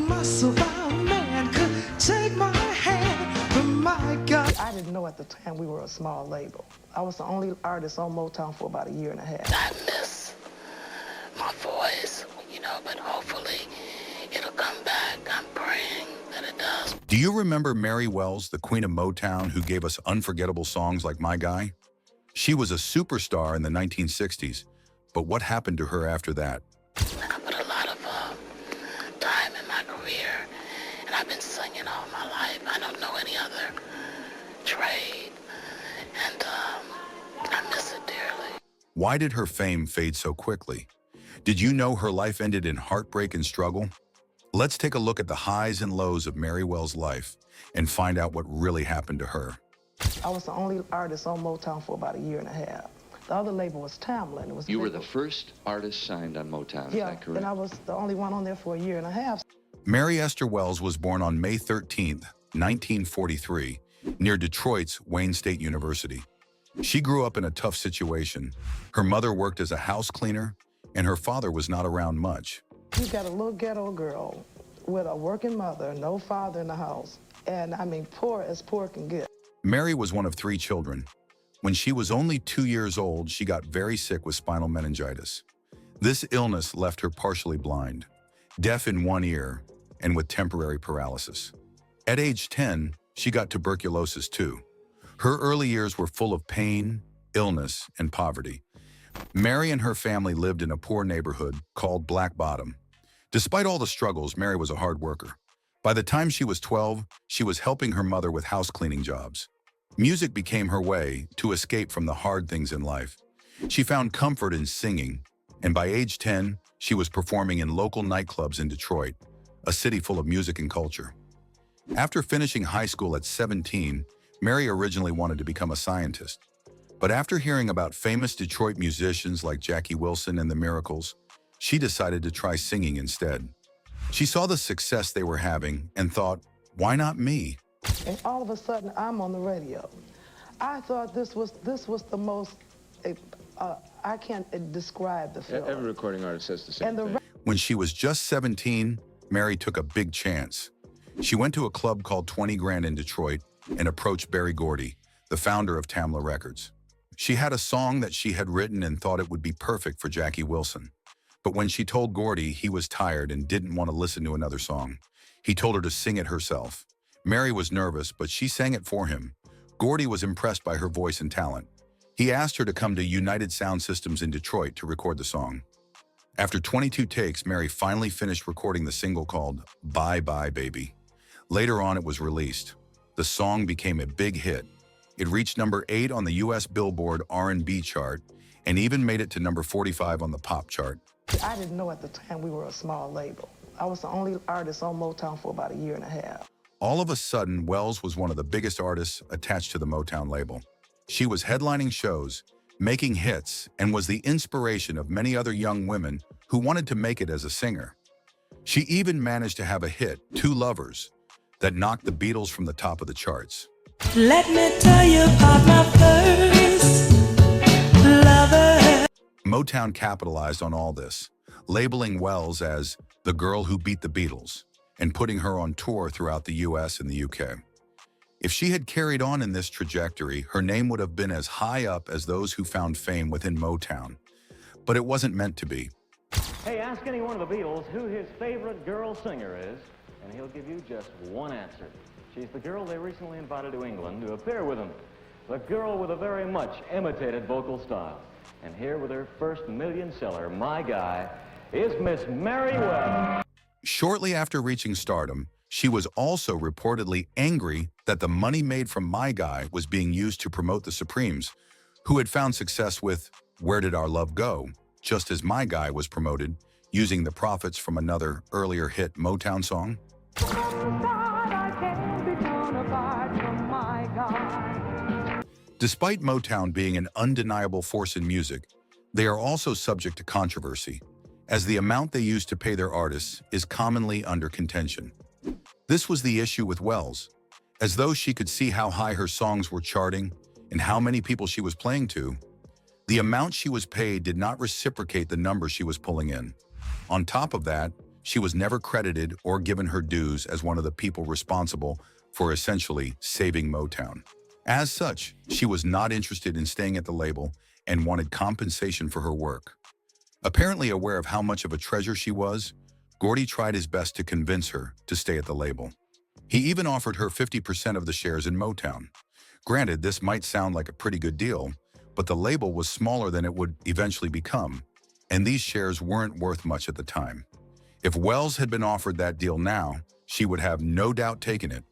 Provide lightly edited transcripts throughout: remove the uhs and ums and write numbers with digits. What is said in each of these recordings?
muscle by a man could take my hand from my God. I didn't know at the time we were a small label. I was the only artist on Motown for about a year and a half. I miss my voice, but hopefully it'll come back. I'm praying that it does. Do you remember Mary Wells, the queen of Motown, who gave us unforgettable songs like My Guy? She was a superstar in the 1960s, but what happened to her after that? I put a lot of time in my career, and I've been singing all my life. I don't know any other trade, and I miss it dearly. Why did her fame fade so quickly? Did you know her life ended in heartbreak and struggle? Let's take a look at the highs and lows of Mary Wells' life and find out what really happened to her. I was the only artist on Motown for about a year and a half. The other label was Tamlin. It was You were the first artist signed on Motown, is that correct? And I was the only one on there for a year and a half. Mary Esther Wells was born on May 13th, 1943, near Detroit's Wayne State University. She grew up in a tough situation. Her mother worked as a house cleaner, and her father was not around much. You got a little ghetto girl with a working mother, no father in the house, and poor as poor can get. Mary was one of 3 children. When she was only 2 years old, she got very sick with spinal meningitis. This illness left her partially blind, deaf in one ear, and with temporary paralysis. At age 10, she got tuberculosis too. Her early years were full of pain, illness, and poverty. Mary and her family lived in a poor neighborhood called Black Bottom. Despite all the struggles, Mary was a hard worker. By the time she was 12, she was helping her mother with house cleaning jobs. Music became her way to escape from the hard things in life. She found comfort in singing, and by age 10, she was performing in local nightclubs in Detroit, a city full of music and culture. After finishing high school at 17, Mary originally wanted to become a scientist. But after hearing about famous Detroit musicians like Jackie Wilson and the Miracles, she decided to try singing instead. She saw the success they were having and thought, why not me? And all of a sudden, I'm on the radio. I thought this was the most, I can't describe the feeling. Every recording artist says the same thing. When she was just 17, Mary took a big chance. She went to a club called 20 Grand in Detroit and approached Berry Gordy, the founder of Tamla Records. She had a song that she had written and thought it would be perfect for Jackie Wilson. But when she told Gordy, he was tired and didn't want to listen to another song. He told her to sing it herself. Mary was nervous, but she sang it for him. Gordy was impressed by her voice and talent. He asked her to come to United Sound Systems in Detroit to record the song. After 22 takes, Mary finally finished recording the single called Bye Bye Baby. Later on, it was released. The song became a big hit. It reached number 8 on the U.S. Billboard R&B chart and even made it to number 45 on the pop chart. I didn't know at the time we were a small label. I was the only artist on Motown for about a year and a half. All of a sudden, Wells was one of the biggest artists attached to the Motown label. She was headlining shows, making hits, and was the inspiration of many other young women who wanted to make it as a singer. She even managed to have a hit, Two Lovers, that knocked the Beatles from the top of the charts. Let me tell you about my first lover. Motown capitalized on all this, labeling Wells as the girl who beat the Beatles and putting her on tour throughout the US and the UK. If she had carried on in this trajectory, her name would have been as high up as those who found fame within Motown. But it wasn't meant to be. Hey, ask any one of the Beatles who his favorite girl singer is, and he'll give you just one answer. She's the girl they recently invited to England to appear with them. The girl with a very much imitated vocal style. And here with her first million seller, My Guy, is Miss Mary Wells. Shortly after reaching stardom, she was also reportedly angry that the money made from My Guy was being used to promote the Supremes, who had found success with Where Did Our Love Go?, just as My Guy was promoted, using the profits from another earlier hit Motown song. Despite Motown being an undeniable force in music, they are also subject to controversy, as the amount they use to pay their artists is commonly under contention. This was the issue with Wells. As though she could see how high her songs were charting and how many people she was playing to, the amount she was paid did not reciprocate the number she was pulling in. On top of that, she was never credited or given her dues as one of the people responsible for essentially saving Motown. As such, she was not interested in staying at the label and wanted compensation for her work. Apparently aware of how much of a treasure she was, Gordy tried his best to convince her to stay at the label. He even offered her 50% of the shares in Motown. Granted, this might sound like a pretty good deal, but the label was smaller than it would eventually become, and these shares weren't worth much at the time. If Wells had been offered that deal now, she would have no doubt taken it.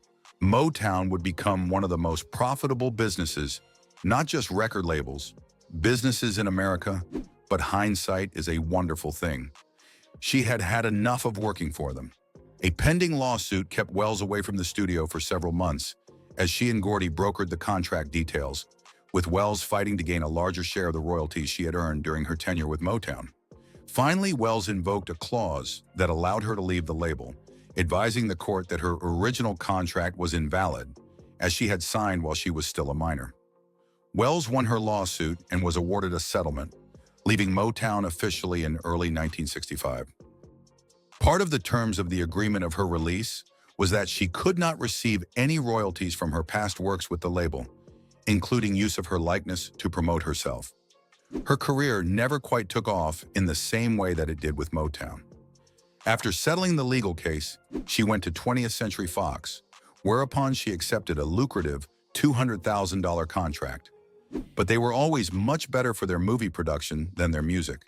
Motown would become one of the most profitable businesses, not just record labels, businesses in America, but hindsight is a wonderful thing. She had had enough of working for them. A pending lawsuit kept Wells away from the studio for several months, as she and Gordy brokered the contract details, with Wells fighting to gain a larger share of the royalties she had earned during her tenure with Motown. Finally, Wells invoked a clause that allowed her to leave the label, advising the court that her original contract was invalid, as she had signed while she was still a minor. Wells won her lawsuit and was awarded a settlement, leaving Motown officially in early 1965. Part of the terms of the agreement of her release was that she could not receive any royalties from her past works with the label, including use of her likeness to promote herself. Her career never quite took off in the same way that it did with Motown. After settling the legal case, she went to 20th Century Fox, whereupon she accepted a lucrative $200,000 contract. But they were always much better for their movie production than their music.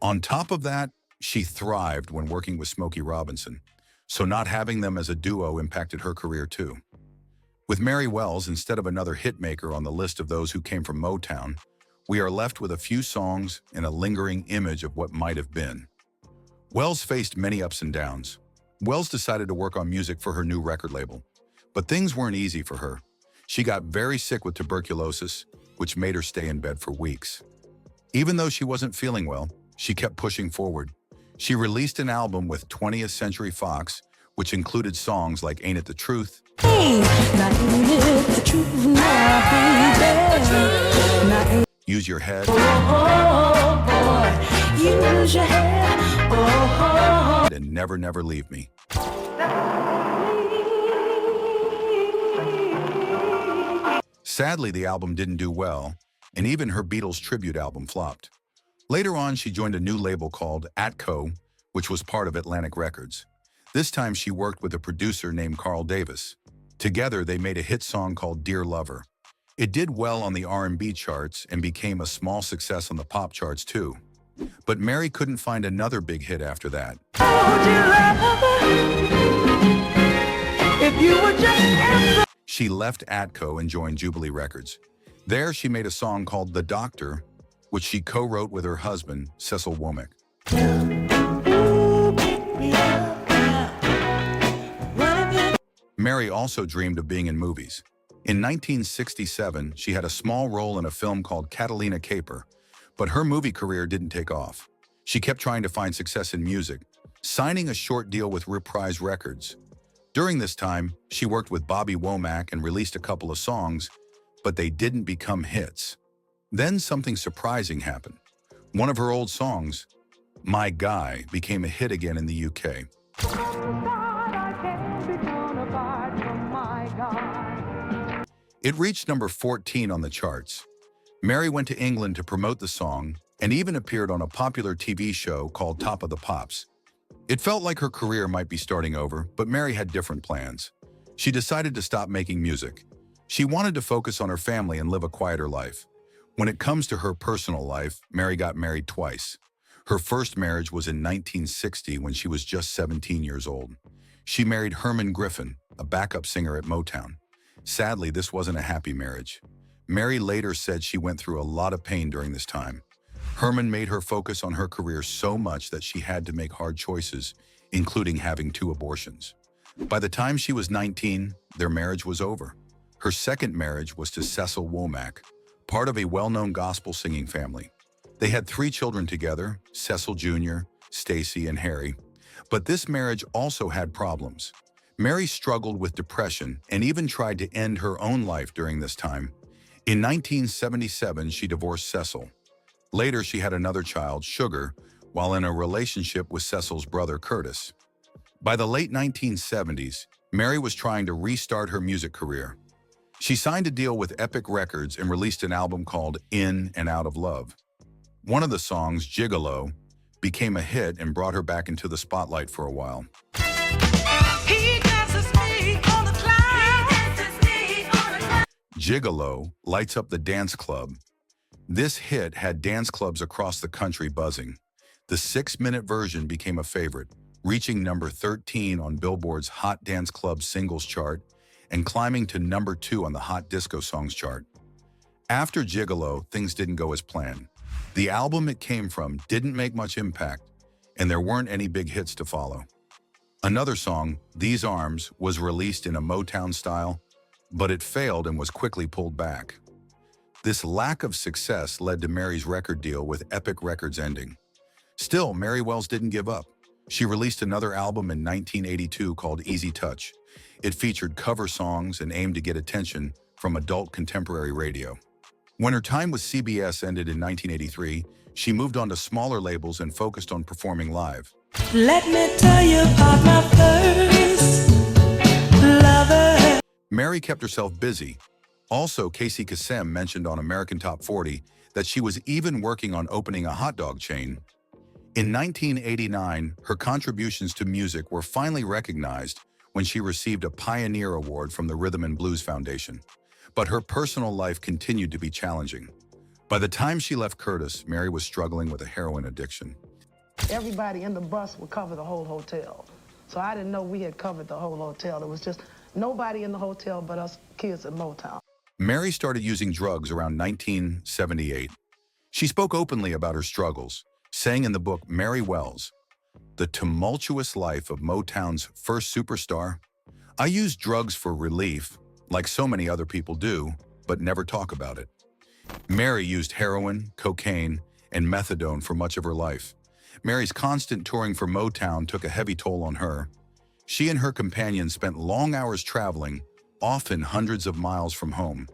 On top of that, she thrived when working with Smokey Robinson, so not having them as a duo impacted her career too. With Mary Wells instead of another hitmaker on the list of those who came from Motown, we are left with a few songs and a lingering image of what might have been. Wells faced many ups and downs. Wells decided to work on music for her new record label, but things weren't easy for her. She got very sick with tuberculosis, which made her stay in bed for weeks. Even though she wasn't feeling well, she kept pushing forward. She released an album with 20th Century Fox, which included songs like Ain't It the Truth, Use Your Head, and Never Never Leave Me. Sadly, the album didn't do well, and even her Beatles tribute album flopped. Later on, she joined a new label called Atco, which was part of Atlantic Records. This time, she worked with a producer named Carl Davis. Together, they made a hit song called Dear Lover. It did well on the R&B charts and became a small success on the pop charts too. But Mary couldn't find another big hit after that. She left Atco and joined Jubilee Records. There, she made a song called The Doctor, which she co-wrote with her husband, Cecil Womack. Mary also dreamed of being in movies. In 1967, she had a small role in a film called Catalina Caper, but her movie career didn't take off. She kept trying to find success in music, signing a short deal with Reprise Records. During this time, she worked with Bobby Womack and released a couple of songs, but they didn't become hits. Then something surprising happened. One of her old songs, My Guy, became a hit again in the UK. It reached number 14 on the charts. Mary went to England to promote the song and even appeared on a popular TV show called Top of the Pops. It felt like her career might be starting over, but Mary had different plans. She decided to stop making music. She wanted to focus on her family and live a quieter life. When it comes to her personal life, Mary got married twice. Her first marriage was in 1960 when she was just 17 years old. She married Herman Griffin, a backup singer at Motown. Sadly, this wasn't a happy marriage. Mary later said she went through a lot of pain during this time. Herman made her focus on her career so much that she had to make hard choices, including having 2 abortions. By the time she was 19, their marriage was over. Her second marriage was to Cecil Womack, part of a well-known gospel singing family. They had 3 children together, Cecil Jr., Stacy, and Harry. But this marriage also had problems. Mary struggled with depression and even tried to end her own life during this time. In 1977, she divorced Cecil. Later, she had another child, Sugar, while in a relationship with Cecil's brother Curtis. By the late 1970s, Mary was trying to restart her music career. She signed a deal with Epic Records and released an album called In and Out of Love. One of the songs, Gigolo, became a hit and brought her back into the spotlight for a while. Gigolo lights up the dance club. This hit had dance clubs across the country buzzing. The 6-minute version became a favorite, reaching number 13 on Billboard's Hot Dance Club Singles chart and climbing to number 2 on the Hot Disco Songs chart. After Gigolo, things didn't go as planned. The album it came from didn't make much impact, and there weren't any big hits to follow. Another song, These Arms, was released in a Motown style, but it failed and was quickly pulled back. This lack of success led to Mary's record deal with Epic Records ending. Still, Mary Wells didn't give up. She released another album in 1982 called Easy Touch. It featured cover songs and aimed to get attention from adult contemporary radio. When her time with CBS ended in 1983, she moved on to smaller labels and focused on performing live. Let me tell you about my first lover. Mary kept herself busy. Also, Casey Kasem mentioned on American Top 40 that she was even working on opening a hot dog chain. In 1989, her contributions to music were finally recognized when she received a Pioneer Award from the Rhythm and Blues Foundation. But her personal life continued to be challenging. By the time she left Curtis, Mary was struggling with a heroin addiction. Everybody in the bus would cover the whole hotel. So I didn't know we had covered the whole hotel. It was just nobody in the hotel but us kids at Motown. Mary started using drugs around 1978. She spoke openly about her struggles, saying in the book Mary Wells, "The tumultuous life of Motown's first superstar. I used drugs for relief, like so many other people do, but never talk about it." Mary used heroin, cocaine, and methadone for much of her life. Mary's constant touring for Motown took a heavy toll on her. She and her companions spent long hours traveling, often hundreds of miles from home.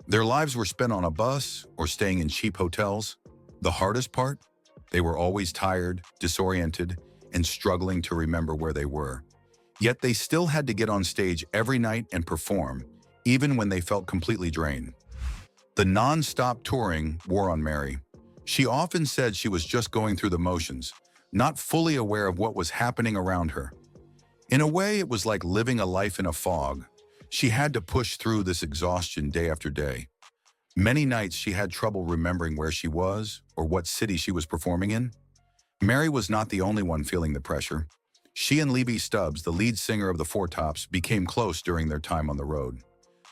Their lives were spent on a bus or staying in cheap hotels. The hardest part? They were always tired, disoriented, and struggling to remember where they were. Yet they still had to get on stage every night and perform, even when they felt completely drained. The non-stop touring wore on Mary. She often said she was just going through the motions, not fully aware of what was happening around her. In a way, it was like living a life in a fog. She had to push through this exhaustion day after day. Many nights she had trouble remembering where she was or what city she was performing in. Mary was not the only one feeling the pressure. She and Levy Stubbs, the lead singer of the Four Tops, became close during their time on the road.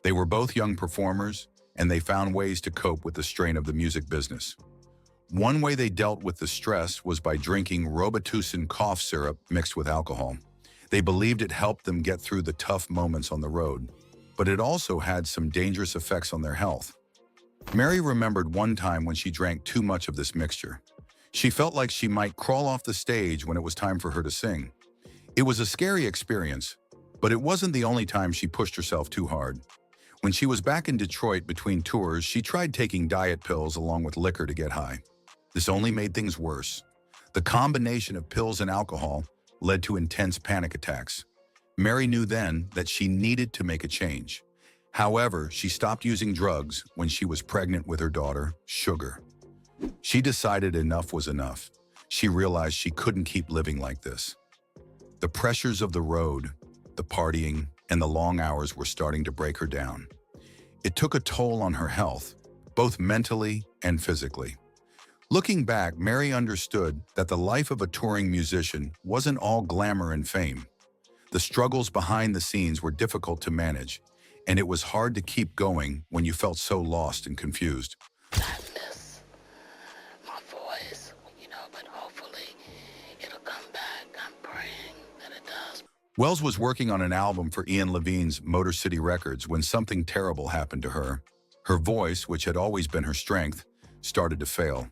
They were both young performers, and they found ways to cope with the strain of the music business. One way they dealt with the stress was by drinking Robitussin cough syrup mixed with alcohol. They believed it helped them get through the tough moments on the road, but it also had some dangerous effects on their health. Mary remembered one time when she drank too much of this mixture. She felt like she might crawl off the stage when it was time for her to sing. It was a scary experience, but it wasn't the only time she pushed herself too hard. When she was back in Detroit between tours, she tried taking diet pills along with liquor to get high. This only made things worse. The combination of pills and alcohol led to intense panic attacks. Mary knew then that she needed to make a change. However, she stopped using drugs when she was pregnant with her daughter, Sugar. She decided enough was enough. She realized she couldn't keep living like this. The pressures of the road, the partying, and the long hours were starting to break her down. It took a toll on her health, both mentally and physically. Looking back, Mary understood that the life of a touring musician wasn't all glamour and fame. The struggles behind the scenes were difficult to manage, and it was hard to keep going when you felt so lost and confused. I miss my voice, but hopefully it'll come back. I'm praying that it does. Wells was working on an album for Ian Levine's Motor City Records when something terrible happened to her. Her voice, which had always been her strength, started to fail.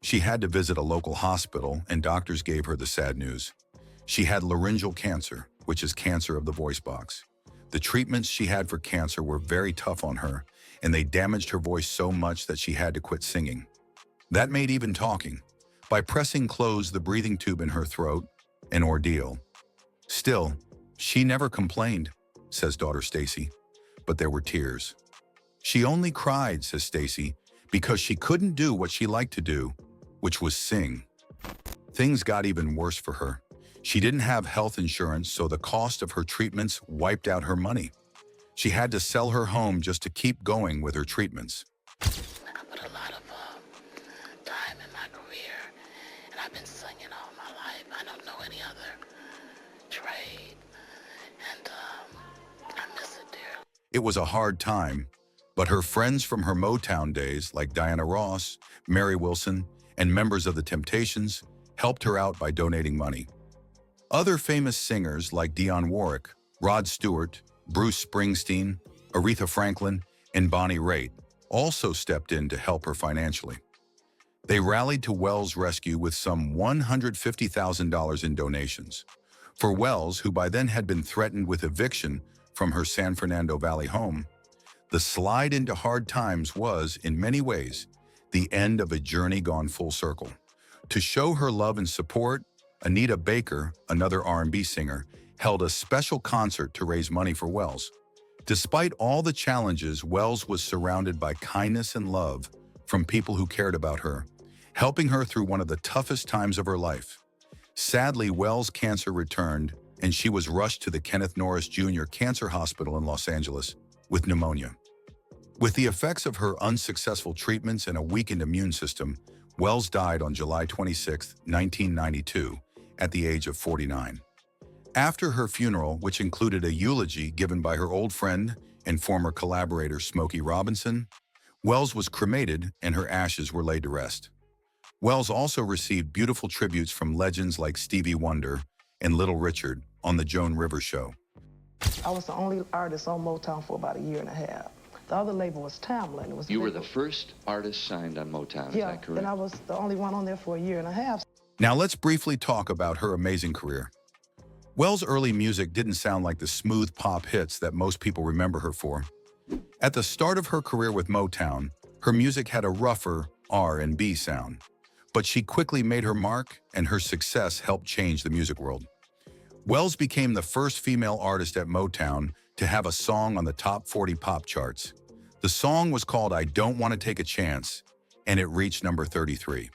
She had to visit a local hospital, and doctors gave her the sad news. She had laryngeal cancer, which is cancer of the voice box. The treatments she had for cancer were very tough on her, and they damaged her voice so much that she had to quit singing. That made even talking by pressing closed the breathing tube in her throat, an ordeal. Still, she never complained, says daughter Stacy, but there were tears. She only cried, says Stacy, because she couldn't do what she liked to do, which was sing. Things got even worse for her. She didn't have health insurance, so the cost of her treatments wiped out her money. She had to sell her home just to keep going with her treatments. I put a lot of time in my career, and I've been singing all my life. I don't know any other trade, and I miss it dearly. It was a hard time, but her friends from her Motown days, like Diana Ross, Mary Wilson, and members of the Temptations, helped her out by donating money. Other famous singers like Dionne Warwick, Rod Stewart, Bruce Springsteen, Aretha Franklin, and Bonnie Raitt also stepped in to help her financially. They rallied to Wells' rescue with some $150,000 in donations. For Wells, who by then had been threatened with eviction from her San Fernando Valley home, the slide into hard times was, in many ways, the end of a journey gone full circle. To show her love and support, Anita Baker, another R&B singer, held a special concert to raise money for Wells. Despite all the challenges, Wells was surrounded by kindness and love from people who cared about her, helping her through one of the toughest times of her life. Sadly, Wells' cancer returned, and she was rushed to the Kenneth Norris Jr. Cancer Hospital in Los Angeles with pneumonia. With the effects of her unsuccessful treatments and a weakened immune system, Wells died on July 26, 1992, at the age of 49. After her funeral, which included a eulogy given by her old friend and former collaborator Smokey Robinson, Wells was cremated and her ashes were laid to rest. Wells also received beautiful tributes from legends like Stevie Wonder and Little Richard on The Joan Rivers Show. I was the only artist on Motown for about a year and a half. The other label was Tamlin. It was You were the first artist signed on Motown, is that correct? And I was the only one on there for a year and a half. Now let's briefly talk about her amazing career. Wells' early music didn't sound like the smooth pop hits that most people remember her for. At the start of her career with Motown, her music had a rougher R&B sound. But she quickly made her mark, and her success helped change the music world. Wells became the first female artist at Motown to have a song on the top 40 pop charts. The song was called I Don't Want to Take a Chance, and it reached number 33.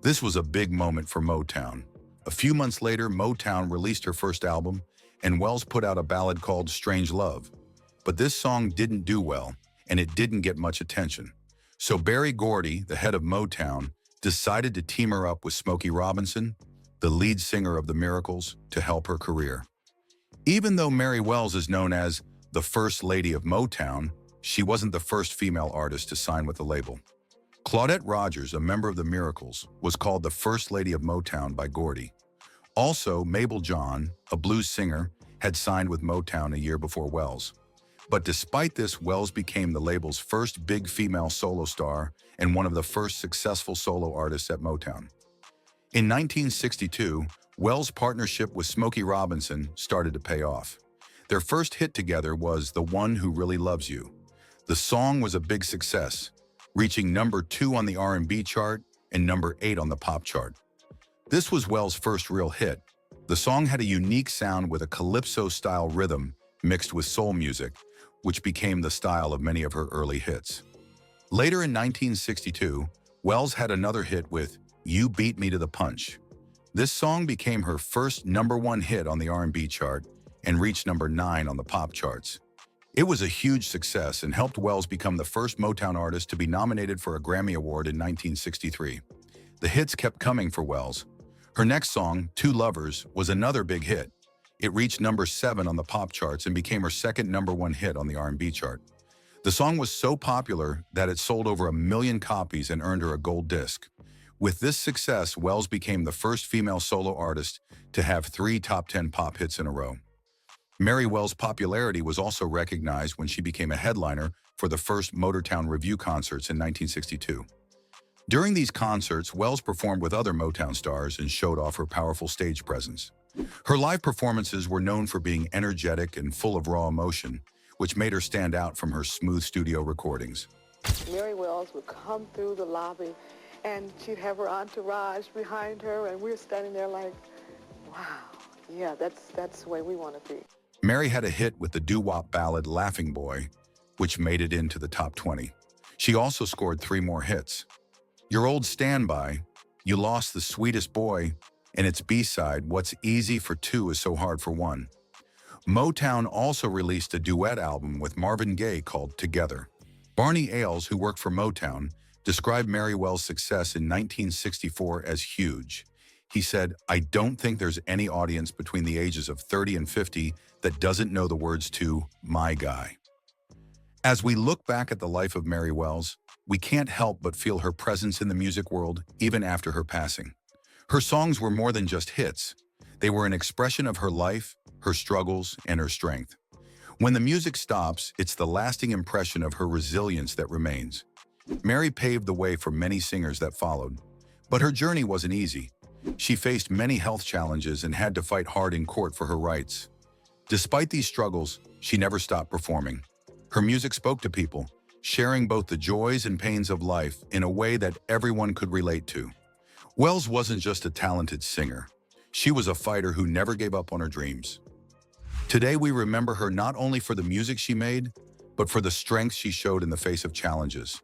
This was a big moment for Motown. A few months later, Motown released her first album, and Wells put out a ballad called Strange Love. But this song didn't do well, and it didn't get much attention. So Berry Gordy, the head of Motown, decided to team her up with Smokey Robinson, the lead singer of The Miracles, to help her career. Even though Mary Wells is known as the First Lady of Motown, she wasn't the first female artist to sign with the label. Claudette Rogers, a member of The Miracles, was called the First Lady of Motown by Gordy. Also, Mabel John, a blues singer, had signed with Motown a year before Wells. But despite this, Wells became the label's first big female solo star and one of the first successful solo artists at Motown. In 1962, Wells' partnership with Smokey Robinson started to pay off. Their first hit together was The One Who Really Loves You. The song was a big success, reaching number 2 on the R&B chart and number 8 on the pop chart. This was Wells' first real hit. The song had a unique sound with a calypso-style rhythm mixed with soul music, which became the style of many of her early hits. Later in 1962, Wells had another hit with You Beat Me to the Punch. This song became her first number 1 hit on the R&B chart and reached number 9 on the pop charts. It was a huge success and helped Wells become the first Motown artist to be nominated for a Grammy Award in 1963. The hits kept coming for Wells. Her next song, Two Lovers, was another big hit. It reached number 7 on the pop charts and became her second number 1 hit on the R&B chart. The song was so popular that it sold over 1 million copies and earned her a gold disc. With this success, Wells became the first female solo artist to have 3 top 10 pop hits in a row. Mary Wells' popularity was also recognized when she became a headliner for the first Motown Revue concerts in 1962. During these concerts, Wells performed with other Motown stars and showed off her powerful stage presence. Her live performances were known for being energetic and full of raw emotion, which made her stand out from her smooth studio recordings. Mary Wells would come through the lobby and she'd have her entourage behind her, and we're standing there like, wow, yeah, that's the way we want to be. Mary had a hit with the doo-wop ballad Laughing Boy, which made it into the top 20. She also scored 3 more hits. Your Old Standby, You Lost the Sweetest Boy, and its B-side, What's Easy for Two is So Hard for One. Motown also released a duet album with Marvin Gaye called Together. Barney Ailes, who worked for Motown, described Mary Wells' success in 1964 as huge. He said, "I don't think there's any audience between the ages of 30 and 50 that doesn't know the words to My Guy." As we look back at the life of Mary Wells, we can't help but feel her presence in the music world even after her passing. Her songs were more than just hits. They were an expression of her life, her struggles, and her strength. When the music stops, it's the lasting impression of her resilience that remains. Mary paved the way for many singers that followed, but her journey wasn't easy. She faced many health challenges and had to fight hard in court for her rights. Despite these struggles, she never stopped performing. Her music spoke to people, sharing both the joys and pains of life in a way that everyone could relate to. Wells wasn't just a talented singer. She was a fighter who never gave up on her dreams. Today, we remember her not only for the music she made, but for the strength she showed in the face of challenges.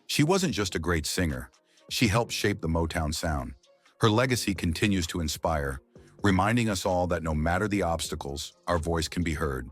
She wasn't just a great singer. She helped shape the Motown sound. Her legacy continues to inspire, reminding us all that no matter the obstacles, our voice can be heard.